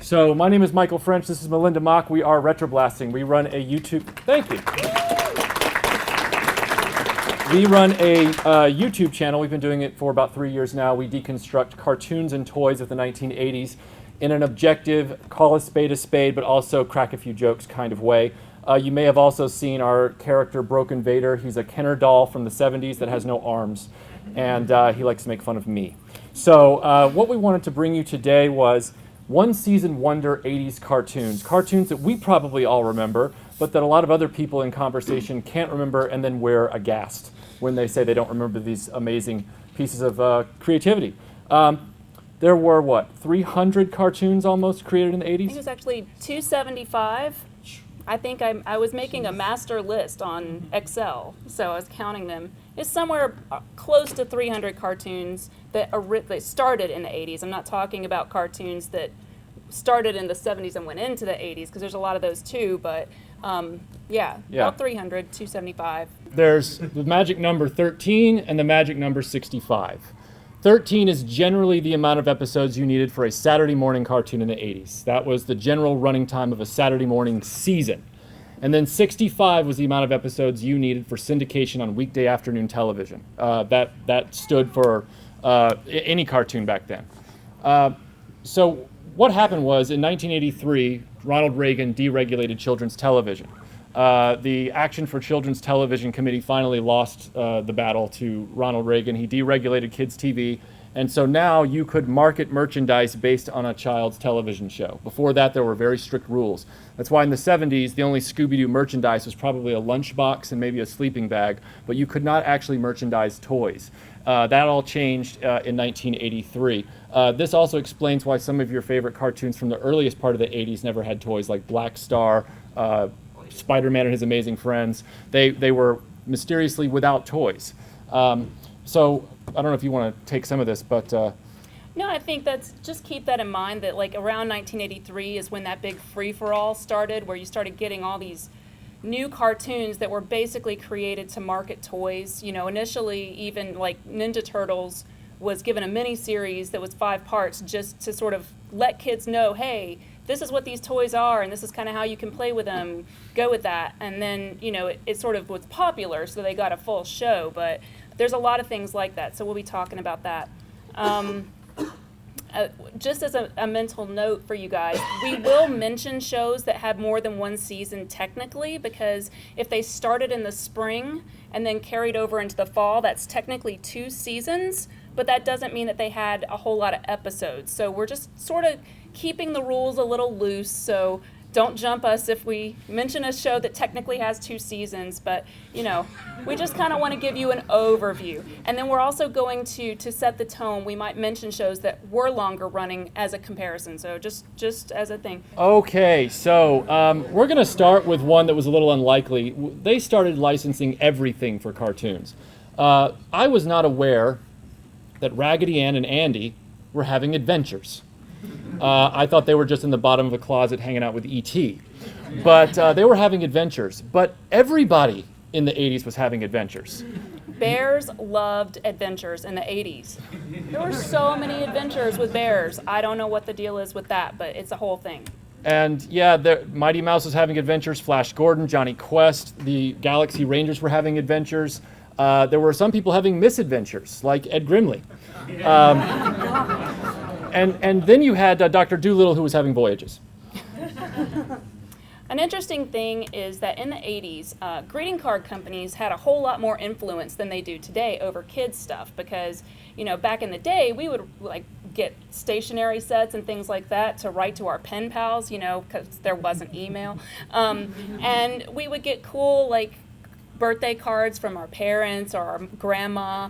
So my name is Michael French. This is Melinda Mock. We are RetroBlasting. We run a YouTube. Thank you. We run a YouTube channel. We've been doing it for about 3 years now. We deconstruct cartoons and toys of the 1980s in an objective, call a spade, but also crack a few jokes kind of way. You may have also seen our character Broken Vader. He's a Kenner doll from the 70s that has no arms, and he likes to make fun of me. So what we wanted to bring you today was one-season wonder 80s cartoons that we probably all remember, but that a lot of other people in conversation can't remember and then wear aghast when they say they don't remember these amazing pieces of creativity. There were, what, 300 cartoons almost created in the 80s? I think it was actually 275. I think I was making a master list on Excel, so I was counting them. It's somewhere close to 300 cartoons that started in the 80s. I'm not talking about cartoons that started in the 70s and went into the 80s, because there's a lot of those too, but yeah, about 300, 275. There's the magic number 13 and the magic number 65. 13 is generally the amount of episodes you needed for a Saturday morning cartoon in the 80s. That was the general running time of a Saturday morning season. And then 65 was the amount of episodes you needed for syndication on weekday afternoon television. That stood for any cartoon back then. So what happened was, in 1983, Ronald Reagan deregulated children's television. The Action for Children's Television Committee finally lost the battle to Ronald Reagan. He deregulated kids' TV, and so now you could market merchandise based on a child's television show. Before that, there were very strict rules. That's why in the 70s, the only Scooby-Doo merchandise was probably a lunchbox and maybe a sleeping bag, but you could not actually merchandise toys. That all changed in 1983. This also explains why some of your favorite cartoons from the earliest part of the 80s never had toys, like Bravestarr, Spider-Man and His Amazing Friends. They were mysteriously without toys. So I don't know if you want to take some of this, but... No, I think just keep that in mind, that like around 1983 is when that big free-for-all started, where you started getting all these new cartoons that were basically created to market toys. You know, initially even like Ninja Turtles was given a mini-series that was 5 parts just to sort of let kids know, hey, this is what these toys are, and this is kind of how you can play with them, go with that. And then, you know, it sort of was popular, so they got a full show, but there's a lot of things like that, so we'll be talking about that. Just as a mental note for you guys, we will mention shows that had more than one season technically, because if they started in the spring and then carried over into the fall, that's technically 2 seasons, but that doesn't mean that they had a whole lot of episodes. So we're just sort of keeping the rules a little loose, so don't jump us if we mention a show that technically has 2 seasons, but you know, we just kind of want to give you an overview. And then we're also going to set the tone, we might mention shows that were longer running as a comparison, so just as a thing. Okay, so we're going to start with one that was a little unlikely. They started licensing everything for cartoons. I was not aware that Raggedy Ann and Andy were having adventures. I thought they were just in the bottom of a closet hanging out with E.T. But they were having adventures. But everybody in the 80s was having adventures. Bears loved adventures in the 80s. There were so many adventures with bears. I don't know what the deal is with that, but it's a whole thing. And yeah, Mighty Mouse was having adventures, Flash Gordon, Johnny Quest, the Galaxy Rangers were having adventures. There were some people having misadventures, like Ed Grimley. And then you had Dr. Dolittle, who was having voyages. An interesting thing is that in the 80s, greeting card companies had a whole lot more influence than they do today over kids stuff, because, you know, back in the day, we would like get stationery sets and things like that to write to our pen pals, you know, because there wasn't email. And we would get cool, like, birthday cards from our parents or our grandma.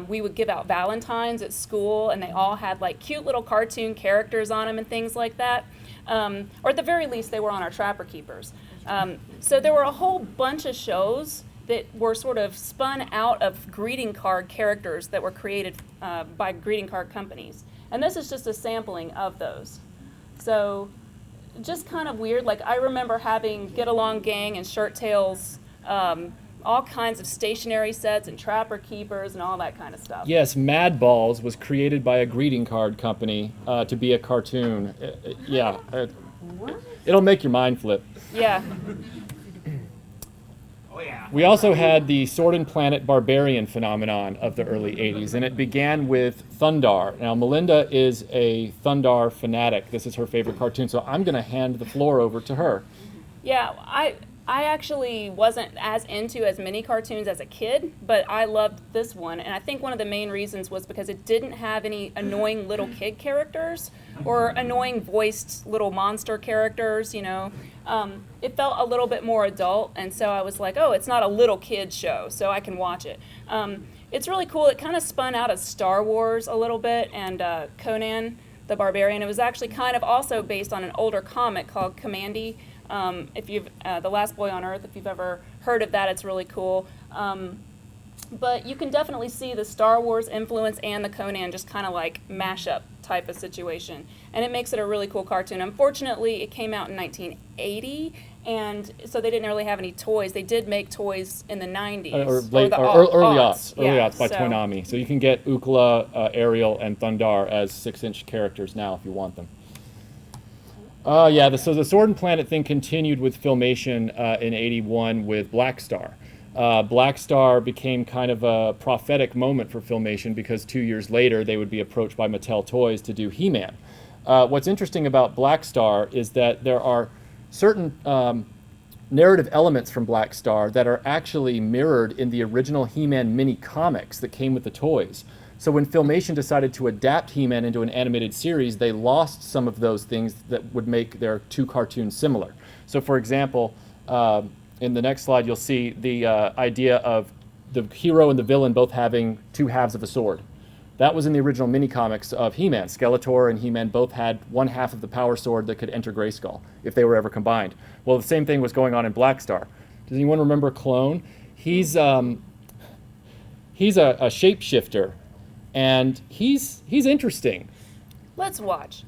We would give out Valentines at school, and they all had like cute little cartoon characters on them and things like that. Or at the very least, they were on our Trapper Keepers. So there were a whole bunch of shows that were sort of spun out of greeting card characters that were created by greeting card companies. And this is just a sampling of those. So just kind of weird. Like I remember having Get Along Gang and Shirt Tails all kinds of stationary sets and trapper keepers and all that kind of stuff. Yes, Mad Balls was created by a greeting card company to be a cartoon. It'll make your mind flip. Yeah. Oh, yeah. We also had the Sword and Planet Barbarian phenomenon of the early 80s, and it began with Thundar. Now, Melinda is a Thundar fanatic. This is her favorite cartoon, so I'm going to hand the floor over to her. Yeah, I actually wasn't as into as many cartoons as a kid, but I loved this one, and I think one of the main reasons was because it didn't have any annoying little kid characters or annoying voiced little monster characters, you know. It felt a little bit more adult, and so I was like, oh, it's not a little kid show, so I can watch it. It's really cool. It kind of spun out of Star Wars a little bit and Conan the Barbarian. It was actually kind of also based on an older comic called Commandy. If you've The Last Boy on Earth, if you've ever heard of that, it's really cool. But you can definitely see the Star Wars influence and the Conan just kind of like mashup type of situation, and it makes it a really cool cartoon. Unfortunately, it came out in 1980, and so they didn't really have any toys. They did make toys in the 90s Early aughts by Toonami. So you can get Ookla, Ariel, and Thundar as 6-inch characters now if you want them. So the Sword and Planet thing continued with Filmation in '81 with Bravestarr. Bravestarr became kind of a prophetic moment for Filmation because 2 years later they would be approached by Mattel Toys to do He-Man. What's interesting about Bravestarr is that there are certain narrative elements from Bravestarr that are actually mirrored in the original He-Man mini comics that came with the toys. So when Filmation decided to adapt He-Man into an animated series, they lost some of those things that would make their two cartoons similar. So for example, in the next slide, you'll see the idea of the hero and the villain both having two halves of a sword. That was in the original mini-comics of He-Man. Skeletor and He-Man both had one half of the power sword that could enter Grayskull if they were ever combined. Well, the same thing was going on in Bravestarr. Does anyone remember Clone? He's a shapeshifter, and he's interesting. Let's watch.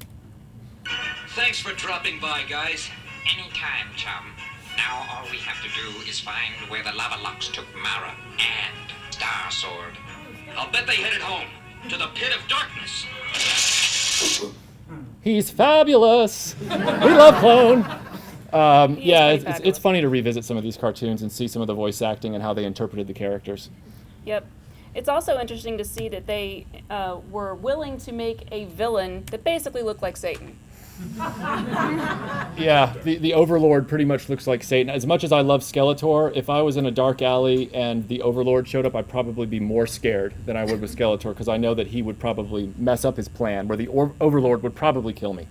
Thanks for dropping by, guys. Anytime, chum. Now all we have to do is find where the lava locks took Mara and Star Sword. I'll bet they headed home, to the pit of darkness. He's fabulous. We love Clone. It's fabulous. funny to revisit some of these cartoons and see some of the voice acting and how they interpreted the characters. Yep. It's also interesting to see that they were willing to make a villain that basically looked like Satan. Yeah, the Overlord pretty much looks like Satan. As much as I love Skeletor, if I was in a dark alley and the Overlord showed up, I'd probably be more scared than I would with Skeletor, because I know that he would probably mess up his plan, where the Overlord would probably kill me.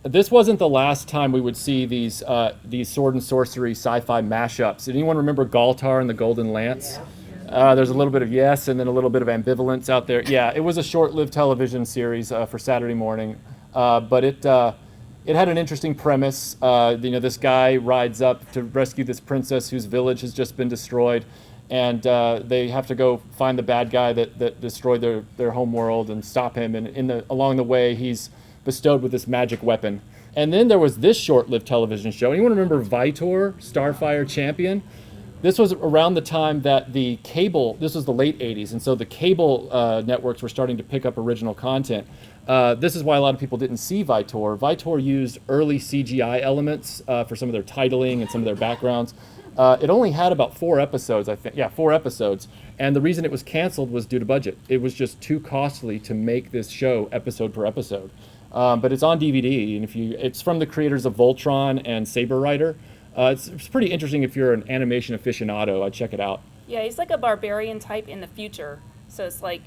This wasn't the last time we would see these sword and sorcery sci-fi mashups. Did anyone remember Galtar and the Golden Lance? There's a little bit of yes and then a little bit of ambivalence out there. Yeah, it was a short-lived television series for Saturday morning, but it had an interesting premise. This guy rides up to rescue this princess whose village has just been destroyed, and they have to go find the bad guy that destroyed their home world and stop him. And along the way, he's bestowed with this magic weapon. And then there was this short-lived television show. Anyone remember Vitor, Starfire Champion? This was around the time that this was the late 80s, and so the cable networks were starting to pick up original content. This is why a lot of people didn't see Vitor. Vitor used early CGI elements for some of their titling and some of their backgrounds. It only had about 4 episodes, I think. Yeah, 4 episodes. And the reason it was canceled was due to budget. It was just too costly to make this show episode per episode. But it's on DVD, and it's from the creators of Voltron and Saber Rider. It's pretty interesting if you're an animation aficionado. I'd check it out. Yeah, he's like a barbarian type in the future, so it's like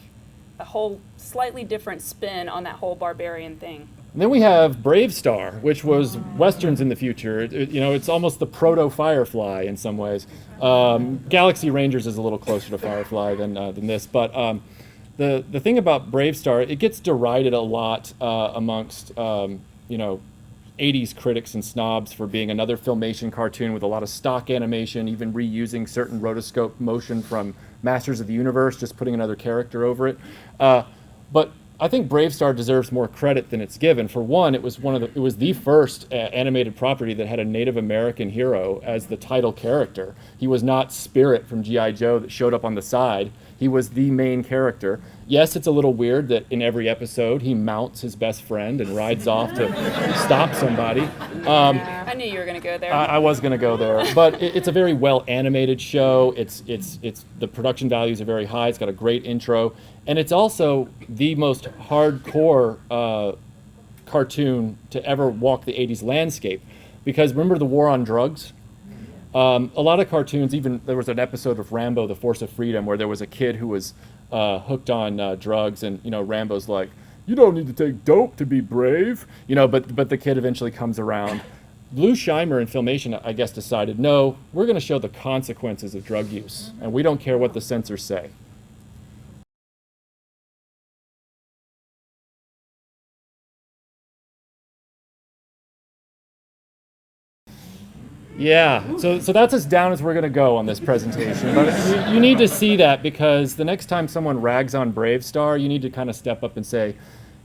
a whole slightly different spin on that whole barbarian thing. And then we have Bravestarr, which was westerns in the future. It's almost the proto-Firefly in some ways. Galaxy Rangers is a little closer to Firefly than this, but the thing about Bravestarr, it gets derided a lot amongst 80s critics and snobs for being another Filmation cartoon with a lot of stock animation, even reusing certain rotoscope motion from Masters of the Universe, just putting another character over it. But I think Bravestarr deserves more credit than it's given. For one, it was the first animated property that had a Native American hero as the title character. He was not Spirit from G.I. Joe that showed up on the side. He was the main character. Yes, it's a little weird that in every episode he mounts his best friend and rides off to stop somebody. I knew you were going to go there. I was going to go there, but it's a very well animated show. It's the production values are very high. It's got a great intro, and it's also the most hardcore cartoon to ever walk the 80s landscape. Because remember the war on drugs? A lot of cartoons, even there was an episode of Rambo: The Force of Freedom where there was a kid who was hooked on drugs, and Rambo's like, "You don't need to take dope to be brave," but the kid eventually comes around. Lou Scheimer in Filmation, I guess, decided, no, we're going to show the consequences of drug use, and we don't care what the censors say. Yeah, so that's as down as we're going to go on this presentation. But you need to see that, because the next time someone rags on Bravestarr, you need to kind of step up and say,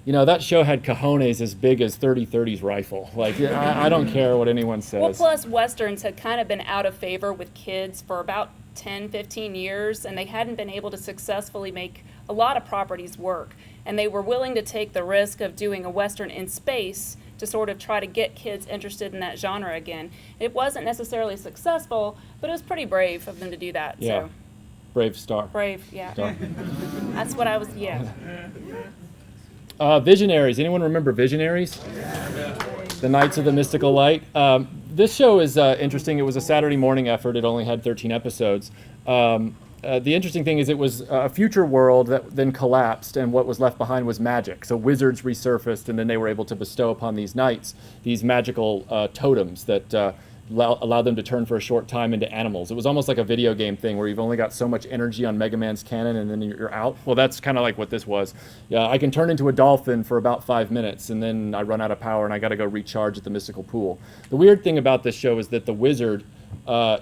that show had cojones as big as 30-30's rifle. Like, I don't care what anyone says. Well, plus Westerns had kind of been out of favor with kids for about 10, 15 years, and they hadn't been able to successfully make a lot of properties work. And they were willing to take the risk of doing a Western in space to sort of try to get kids interested in that genre again. It wasn't necessarily successful, but it was pretty brave of them to do that. Yeah, so. Bravestarr. Brave, yeah. That's what I was, yeah. Visionaries. Anyone remember Visionaries? The Knights of the Mystical Light. This show is interesting. It was a Saturday morning effort. It only had 13 episodes. The interesting thing is it was a future world that then collapsed, and what was left behind was magic. So wizards resurfaced, and then they were able to bestow upon these knights these magical totems that allowed them to turn for a short time into animals. It was almost like a video game thing where you've only got so much energy on Mega Man's cannon and then you're out. Well, that's kind of like what this was. Yeah, I can turn into a dolphin for about 5 minutes, and then I run out of power and I got to go recharge at the mystical pool. The weird thing about this show is that the wizard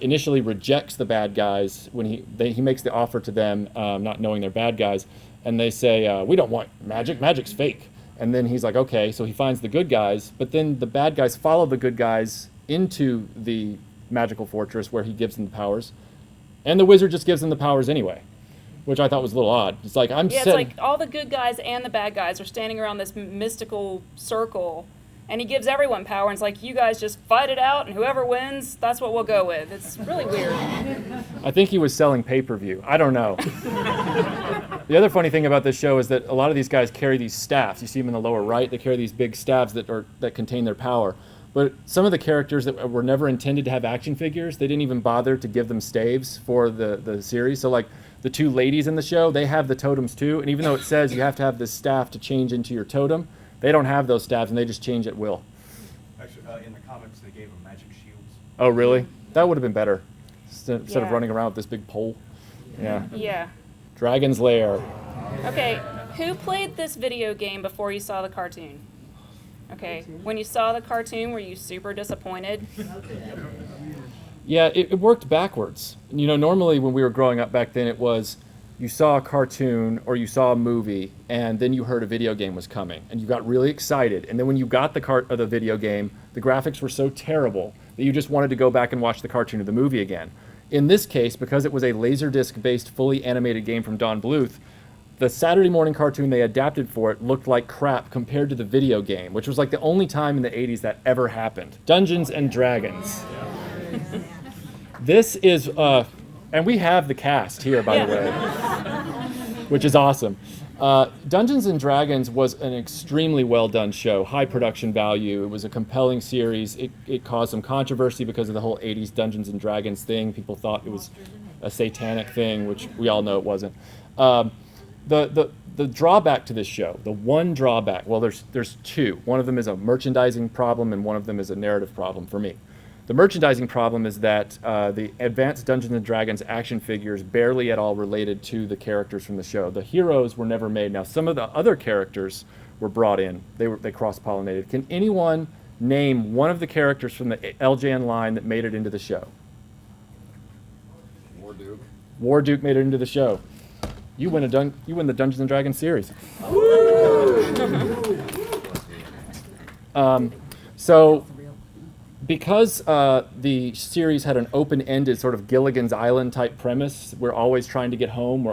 initially rejects the bad guys when he makes the offer to them, not knowing they're bad guys, and they say, we don't want magic, magic's fake. And then he's like, okay, so he finds the good guys, but then the bad guys follow the good guys into the magical fortress where he gives them the powers, and the wizard just gives them the powers anyway, which I thought was a little odd. It's like it's like all the good guys and the bad guys are standing around this mystical circle, and he gives everyone power, and it's like, you guys just fight it out, and whoever wins, that's what we'll go with. It's really weird. I think he was selling pay-per-view. I don't know. The other funny thing about this show is that a lot of these guys carry these staffs. You see them in the lower right. They carry these big staves that contain their power. But some of the characters that were never intended to have action figures, they didn't even bother to give them staves for the series. So like the two ladies in the show, they have the totems too. And even though it says you have to have this staff to change into your totem, they don't have those staves and they just change at will. Actually, in the comics, they gave them magic shields. Oh, really? That would have been better instead of running around with this big pole. Yeah. Yeah. Dragon's Lair. Okay, who played this video game before you saw the cartoon? Okay, when you saw the cartoon, were you super disappointed? Yeah, it worked backwards. Normally when we were growing up back then, it was you saw a cartoon or you saw a movie, and then you heard a video game was coming, and you got really excited. And then when you got the video game, the graphics were so terrible that you just wanted to go back and watch the cartoon or the movie again. In this case, because it was a Laserdisc-based, fully animated game from Don Bluth, the Saturday morning cartoon they adapted for it looked like crap compared to the video game, which was like the only time in the 80s that ever happened. Dungeons and Dragons. This is, and we have the cast here, by the way, which is awesome. Dungeons and Dragons was an extremely well done show, high production value. It was a compelling series. It caused some controversy because of the whole 80s Dungeons and Dragons thing. People thought it was a satanic thing, which we all know it wasn't. The drawback to this show, the one drawback, well, there's two. One of them is a merchandising problem, and one of them is a narrative problem for me. The merchandising problem is that the Advanced Dungeons and Dragons action figures barely at all related to the characters from the show. The heroes were never made. Now, some of the other characters were brought in. They cross-pollinated. Can anyone name one of the characters from the LJN line that made it into the show? Warduke made it into the show. You win the Dungeons and Dragons series. Woo! So, because the series had an open-ended sort of Gilligan's Island type premise, we're always trying to get home,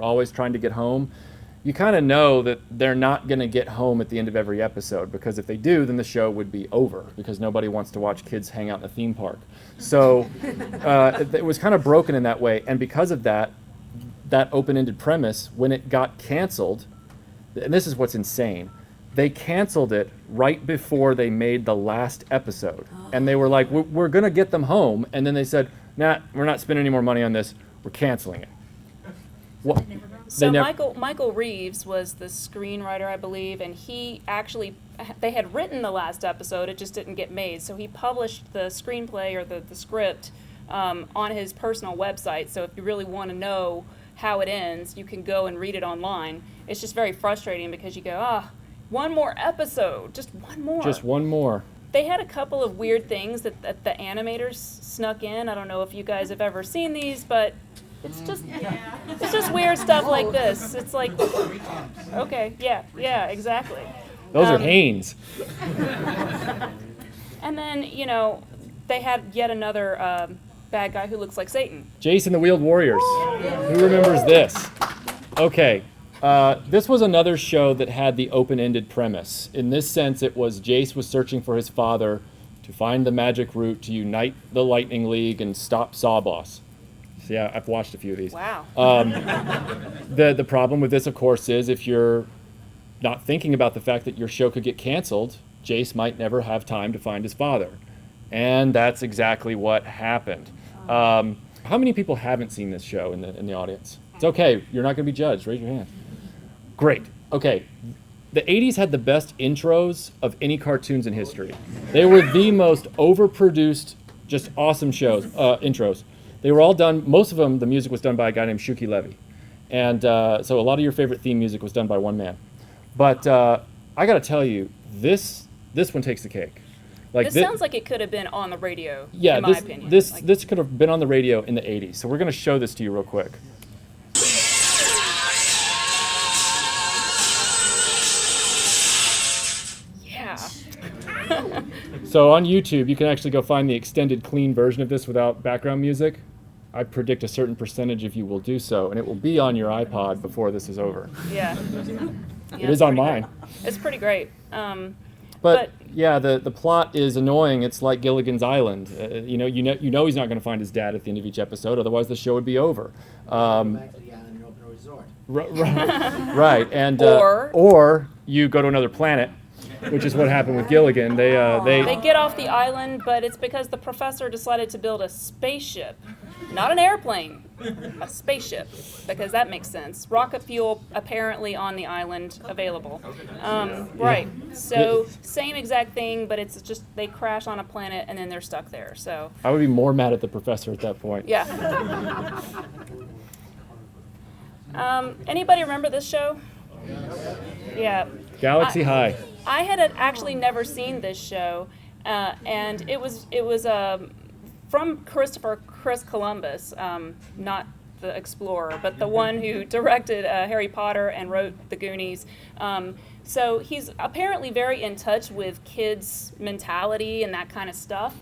you kind of know that they're not going to get home at the end of every episode, because if they do, then the show would be over, because nobody wants to watch kids hang out in a theme park. So it was kind of broken in that way, and because of that open-ended premise, when it got canceled, and this is what's insane, they canceled it right before they made the last episode. And they were like, we're going to get them home. And then they said, nah, we're not spending any more money on this. We're canceling it. What? So Michael Reaves was the screenwriter, I believe, and they had written the last episode, it just didn't get made. So he published the screenplay or the script on his personal website. So if you really want to know how it ends, you can go and read it online. It's just very frustrating because you go, one more episode, just one more. Just one more. They had a couple of weird things that the animators snuck in. I don't know if you guys have ever seen these, but it's just weird stuff like this. It's like, okay, yeah, exactly. Those are Haynes. And then, they had yet another bad guy who looks like Satan. Jace and the Wheeled Warriors. Who remembers this? Okay. This was another show that had the open-ended premise. In this sense, it was Jace was searching for his father to find the magic root to unite the Lightning League and stop Sawboss. So yeah, I've watched a few of these. Wow. The problem with this, of course, is if you're not thinking about the fact that your show could get canceled, Jace might never have time to find his father. And that's exactly what happened. How many people haven't seen this show in the audience? It's okay. You're not going to be judged. Raise your hand. Great. Okay. The 80s had the best intros of any cartoons in history. They were the most overproduced, just awesome shows, intros. They were all done, most of them, the music was done by a guy named Shuki Levy. And so a lot of your favorite theme music was done by one man. But I got to tell you, this one takes the cake. This sounds like it could have been on the radio, yeah, in my opinion. This could have been on the radio in the 80s. So we're going to show this to you real quick. So on YouTube, you can actually go find the extended clean version of this without background music. I predict a certain percentage of you will do so, and it will be on your iPod before this is over. Yeah. It is on mine. It's pretty great. But yeah, the plot is annoying. It's like Gilligan's Island. You know he's not going to find his dad at the end of each episode, otherwise the show would be over. Right, and or you go to another planet, which is what happened with Gilligan. They get off the island, but it's because the professor decided to build a spaceship, not an airplane, a spaceship, because that makes sense. Rocket fuel apparently on the island available. Right. So same exact thing, but it's just they crash on a planet and then they're stuck there. So I would be more mad at the professor at that point. Yeah. Anybody remember this show? Yeah. Galaxy High. I had actually never seen this show, and it was from Chris Columbus, not the explorer, but the one who directed Harry Potter and wrote The Goonies. So he's apparently very in touch with kids' mentality and that kind of stuff.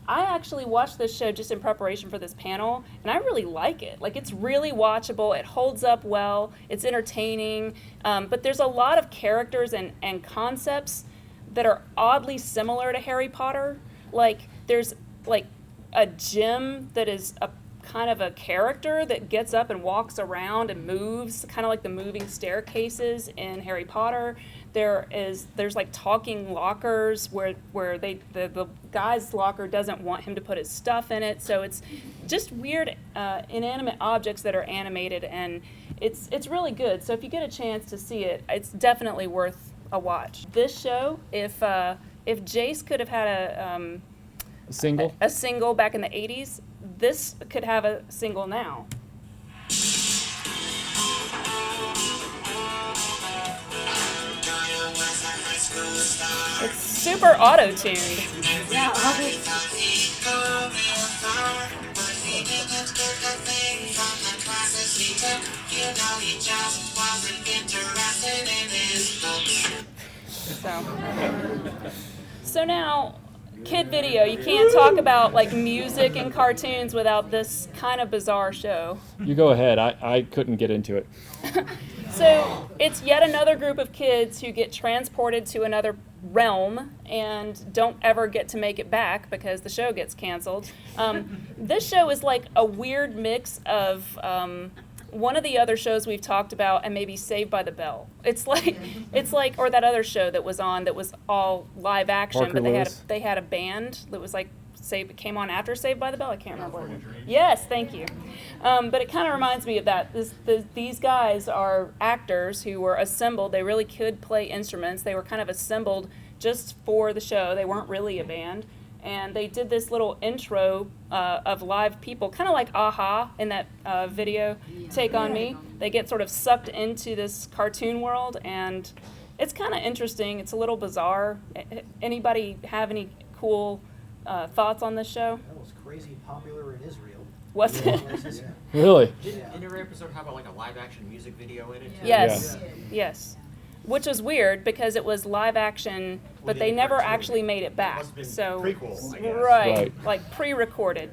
I actually watched this show just in preparation for this panel, and I really like it. Like, it's really watchable. It holds up well. It's entertaining. But there's a lot of characters and concepts that are oddly similar to Harry Potter. Like, there's, like, a gym that is a kind of a character that gets up and walks around and moves, kind of like the moving staircases in Harry Potter. There's like talking lockers where the guy's locker doesn't want him to put his stuff in it. So it's just weird inanimate objects that are animated, and it's really good. So if you get a chance to see it, it's definitely worth a watch. This show, if Jace could have had a single back in the 80s, this could have a single now. It's super auto-tuned. Yeah, So now, kid video. You can't talk about like music and cartoons without this kind of bizarre show. You go ahead. I couldn't get into it. So it's yet another group of kids who get transported to another realm and don't ever get to make it back because the show gets canceled. This show is like a weird mix of one of the other shows we've talked about and maybe Saved by the Bell. It's like, or that other show that was on that was all live action, Parker but Lewis. they had a band that was like came on after Saved by the Bell. I can't remember. Yes, thank you. But it kind of reminds me of that. These guys are actors who were assembled. They really could play instruments. They were kind of assembled just for the show. They weren't really a band. And they did this little intro of live people, kind of like Aha in that video, Take On Me. They get sort of sucked into this cartoon world, and it's kind of interesting. It's a little bizarre. Anybody have any cool thoughts on this show? That was crazy popular in Israel. Was it? Really? Didn't every episode have like a live action music video in it? Yes, yes. Which was weird because it was live action, but they never actually made it back. So, prequel, I guess. right, Right. like pre-recorded.